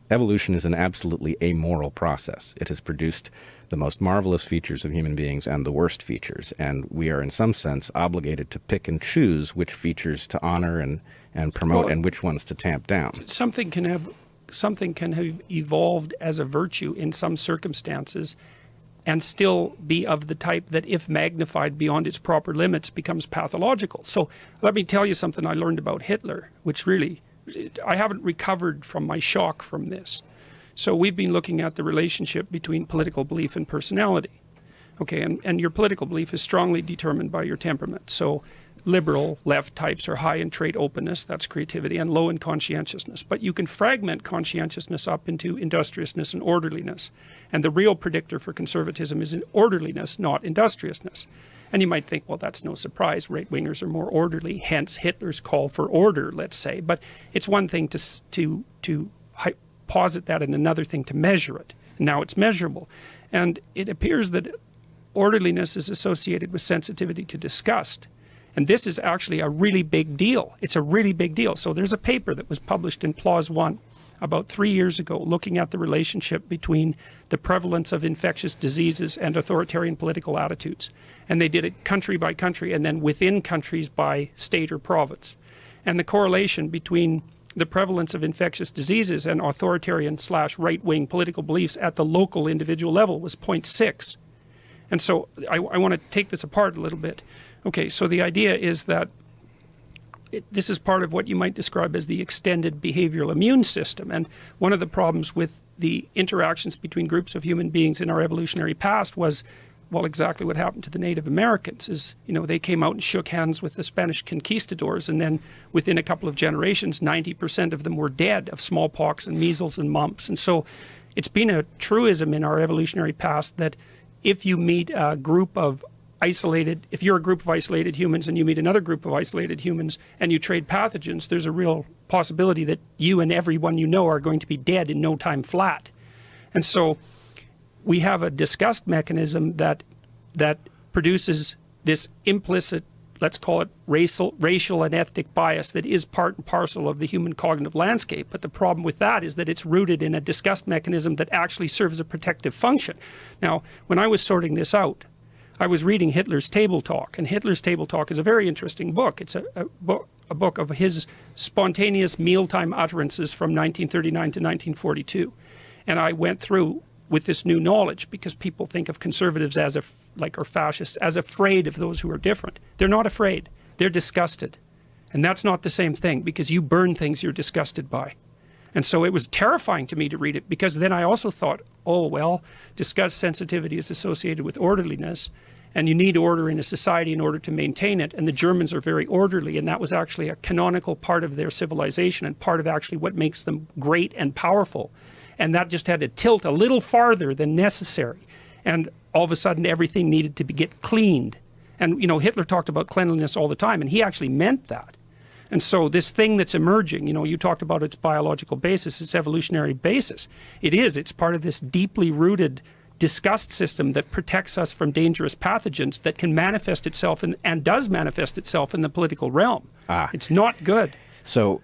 evolution is an absolutely amoral process. It has produced the most marvelous features of human beings and the worst features, and we are in some sense obligated to pick and choose which features to honor and promote, and which ones to tamp down. Something can have evolved as a virtue in some circumstances and still be of the type that, if magnified beyond its proper limits, becomes pathological. So let me tell you something I learned about Hitler, which really, I haven't recovered from my shock from this. So we've been looking at the relationship between political belief and personality. Okay, and your political belief is strongly determined by your temperament. So liberal left types are high in trait openness, that's creativity, and low in conscientiousness. But you can fragment conscientiousness up into industriousness and orderliness. And the real predictor for conservatism is in orderliness, not industriousness. And you might think, well, that's no surprise. Right-wingers are more orderly, hence Hitler's call for order, let's say. But it's one thing to posit that, and another thing to measure it. Now it's measurable. And it appears that orderliness is associated with sensitivity to disgust. And this is actually a really big deal. It's a really big deal. So there's a paper that was published in PLOS One about 3 years ago looking at the relationship between the prevalence of infectious diseases and authoritarian political attitudes. And they did it country by country and then within countries by state or province. And the correlation between the prevalence of infectious diseases and authoritarian / right-wing political beliefs at the local individual level was 0.6. And so I want to take this apart a little bit. Okay, so the idea is that this is part of what you might describe as the extended behavioral immune system. And one of the problems with the interactions between groups of human beings in our evolutionary past was, well, exactly what happened to the Native Americans is, you know, they came out and shook hands with the Spanish conquistadors, and then within a couple of generations, 90% of them were dead of smallpox and measles and mumps. And so it's been a truism in our evolutionary past that if you meet a group of if you're a group of isolated humans and you meet another group of isolated humans and you trade pathogens, there's a real possibility that you and everyone you know are going to be dead in no time flat. And so we have a disgust mechanism that produces this implicit, let's call it racial and ethnic bias that is part and parcel of the human cognitive landscape. But the problem with that is that it's rooted in a disgust mechanism that actually serves a protective function. Now, when I was sorting this out, I was reading Hitler's Table Talk, and Hitler's Table Talk is a very interesting book. It's a book of his spontaneous mealtime utterances from 1939 to 1942. And I went through with this new knowledge because people think of conservatives as or fascists as afraid of those who are different. They're not afraid. They're disgusted. And that's not the same thing, because you burn things you're disgusted by. And so it was terrifying to me to read it, because then I also thought, oh, well, disgust sensitivity is associated with orderliness, and you need order in a society in order to maintain it. And the Germans are very orderly, and that was actually a canonical part of their civilization and part of actually what makes them great and powerful. And that just had to tilt a little farther than necessary. And all of a sudden, everything needed to get cleaned. And, you know, Hitler talked about cleanliness all the time, and he actually meant that. And so this thing that's emerging, you know, you talked about its biological basis, its evolutionary basis. It's part of this deeply rooted disgust system that protects us from dangerous pathogens that can manifest itself and does manifest itself in the political realm. It's not good. So